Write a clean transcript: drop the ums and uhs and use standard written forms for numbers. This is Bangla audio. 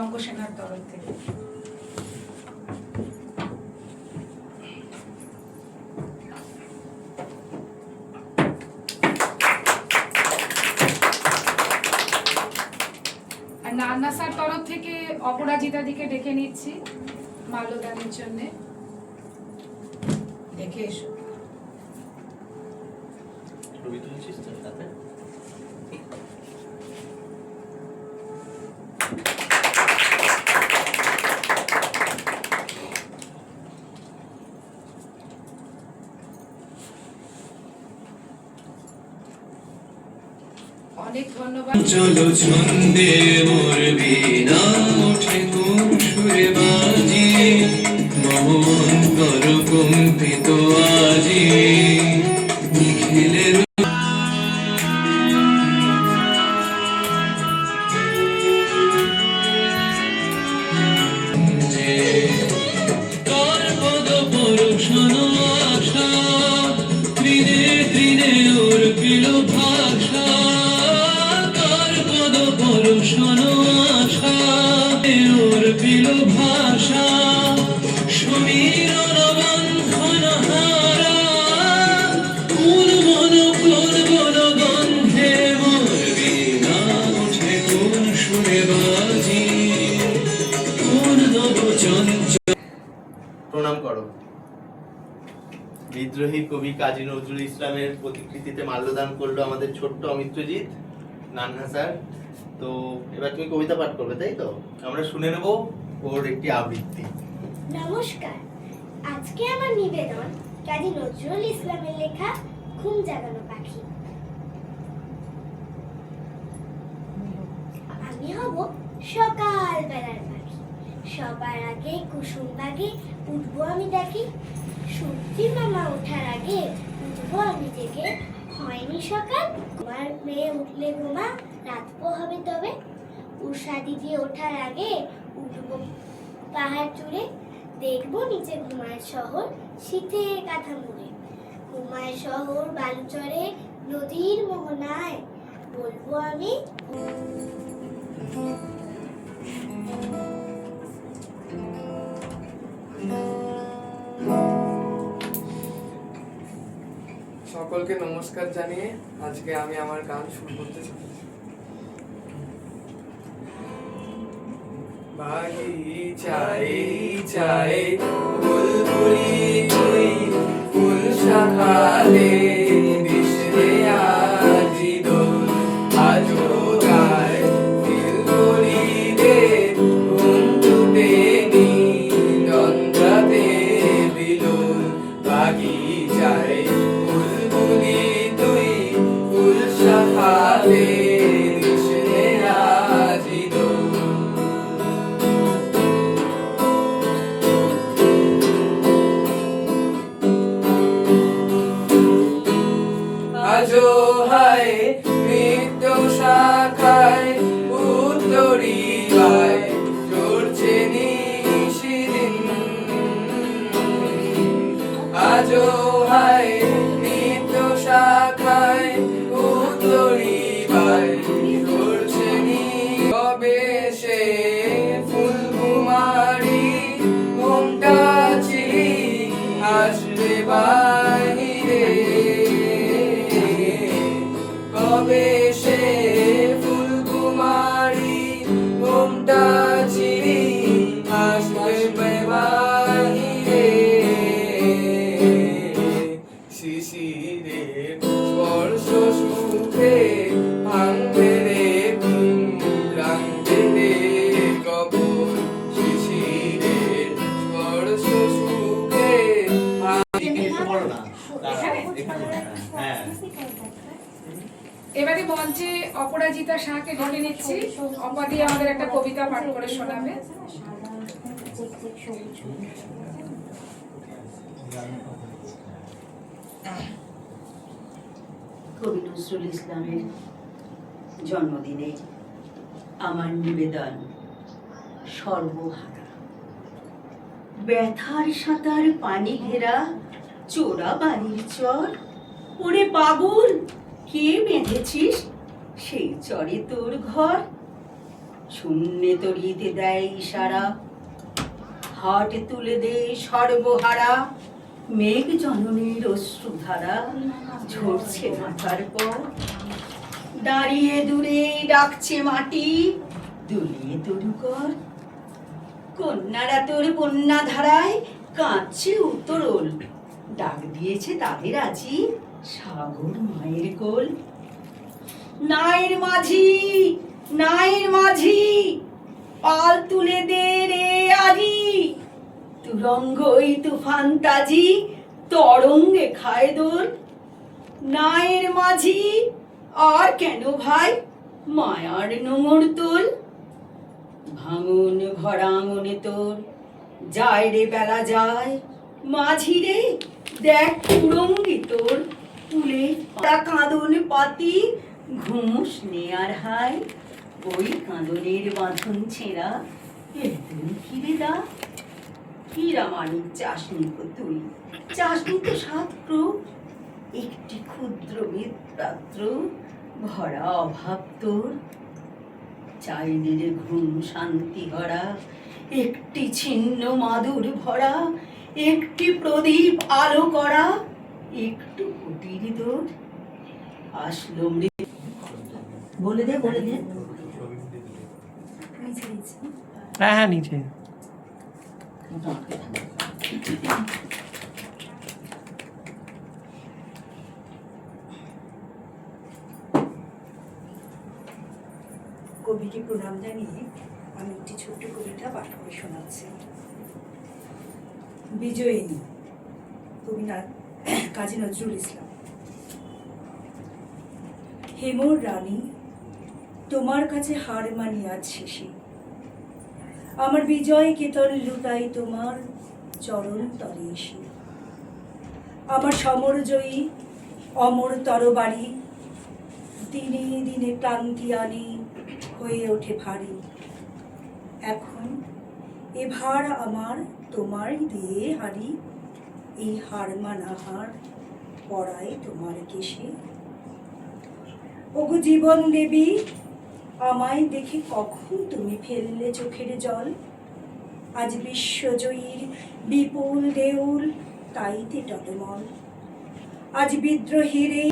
অনঙ্গ সেনার তরফ থেকে। আর নান্না স্যার তরফ থেকে অপরাজিতাদিকে ডেকে নিচ্ছি মাল্যদানের জন্য। দেখে এসো। ছবি তুলছিস তো সাথে? অনেক ধন্যবাদ। চলো ছন্দে মোর বীণা ওঠে কোন সুরে বাজি, মন কর কম্পিত আজি নিখিলের প্রণাম করো। বিদ্রোহী কবি কাজী নজরুল ইসলামের প্রতিকৃতিতে মাল্যদান করলো আমাদের ছোট্ট অমিত্রজিৎ নান্না স্যার। তো এবার তুমি কবিতা পাঠ করবে, তাই তো? আমরা শুনে নেব ওর একটি আবৃত্তি। নমস্কার, আজকে আমার নিবেদন কাজী নজরুল ইসলামের লেখা ঘুম জাগানো পাখি। আমি হব সকাল বেলার পাখি, সবার আগে কুসুম বাগে উঠবো আমি দেখি, সূর্যি মামা ওঠার আগে উঠবো আমি জেগে, হয়নি সকাল তোমার মেয়ে উঠলে ঘুমা, রাত হবে তবে, উষা দিদি ওঠার আগে উঠবো পাহাড় চূড়ে, দেখবো নিচে ঘুমায় শহর শীতের কাঁথা মুড়ে, ঘুমায় শহর বালুচরে নদীর মোহনায়, বলবো আমি সকলকে নমস্কার জানিয়ে আজকে আমি আমার গান শুরু করতে চলেছি। বাগিচায় চায় বুলবুলি তুই ফুল শাখালে দিশরে আজি দোল, আজো গায় দিলবলি রে ঘুম টুটে নি দন্দ্রাতে বিলোল, বাগিচায় বুলবুলি তুই ফুল শাখালে দিশরে আজি দোল, আজো হায় মৃত্য শাখায় উত্তরি বায় চড়ছে নিশিদিন, আজো হায় মৃত্য শাখায় উত্তরি বায় চড়ছে নি, কবে সে ফুল কুমারী ঘুমটা চিলি আসবে বাহিরে, কবে সে ফুল কুমারী ঘুমটা চিরি আসবে বাহিরে, শিশিরের স্পর্শ সুখে ভাঙবে রে ঘুম, রাঙবে রে কবর, শিশিরের স্পর্শ সুখে হ্যাঁ, এবারে মঞ্চে অপরাজিতা শাহকে ডেকে নিচ্ছি। অপাদি আমাদের একটা কবিতা পাঠ করে শোনাবে। কবি নজরুল ইসলামের জন্মদিনে আমার নিবেদন সর্বহারা, ব্যথার সাঁতার পানি ঘেরা চোরা বাড়ির চর, ওরে পাগল কে বেঁধেছিস সেই চরে তোর ঘর, শূন্যে তরিতে দেয় ইশারা, হাট তুলে দে সর্বহারা, মেঘ জননীর অশ্রুধারা ঝরছে মাথার পর। দাঁড়িয়ে দূরে ডাকছে মাটি, দুলিয়ে তরুকর। কন্যারা তোর বন্যা ধারায় কাঁদছে উত্তরল, ডাক দিয়েছে তাদের আজি সাগর মায়ের কোল। নায়ের মাঝি, নায়ের মাঝি, পাল তুলে দে রে আজি, তুরঙ্গই তুফান তাজি তরঙ্গে খায় দোল। নায়ের মাঝি, আর কেন ভাই মায়ার নোঙর তোল। ভাঙন ভরা মনে তোর যায় রে বেলা যায়, মাঝি রে দেখ তুরঙ্গি তোর তুলে কাঁদন পাতি ঘুমুস নেয়ার হায়। ওই কাঁদনের বাঁধন ছেঁড়া একদম কিরে দা, হীরা মানিক চাষনি গো তুই, চাষনি তো সাত প্রো, একটি ক্ষুদ্র বিপ্রাত্র ভরা অভাব তোর। চাইলে রে ঘুম শান্তি ভরা, একটি ছিন্ন মাদুর ভরা, একটি প্রদীপ আলো করা, একটু কুটির দোর। আসলো মৃত্যু। বলে দে, বলে দে। হ্যাঁ হ্যাঁ নিচে। কবিকে প্রণাম জানিয়ে আমি একটি ছোট্ট কবিতা পাঠ করে শোনাচ্ছি। বিজয়িনী, কবি কাজী নজরুল ইসলাম। হেমর রানী, তোমার কাছে হার মানি আজ শেষে, আমার বিজয় কেতন লুটাই তোমার চরণ তলে এসে। আমার সমরজয়ী অমর তরবারি দিনে দিনে ক্লান্তি আনি হয়ে ওঠে ভারী। এখন এ ভার আমার তোমারই দিয়ে হারি, এই হার মানা হার পড়াই তোমার কেশে। ওগো জীবন দেবী, আমায় দেখে কখন তুমি ফেললে চোখের জল। আজ বিশ্বজয়ীর বিপুল দেউল তাইতে টলমল, আজ বিদ্রোহীর এই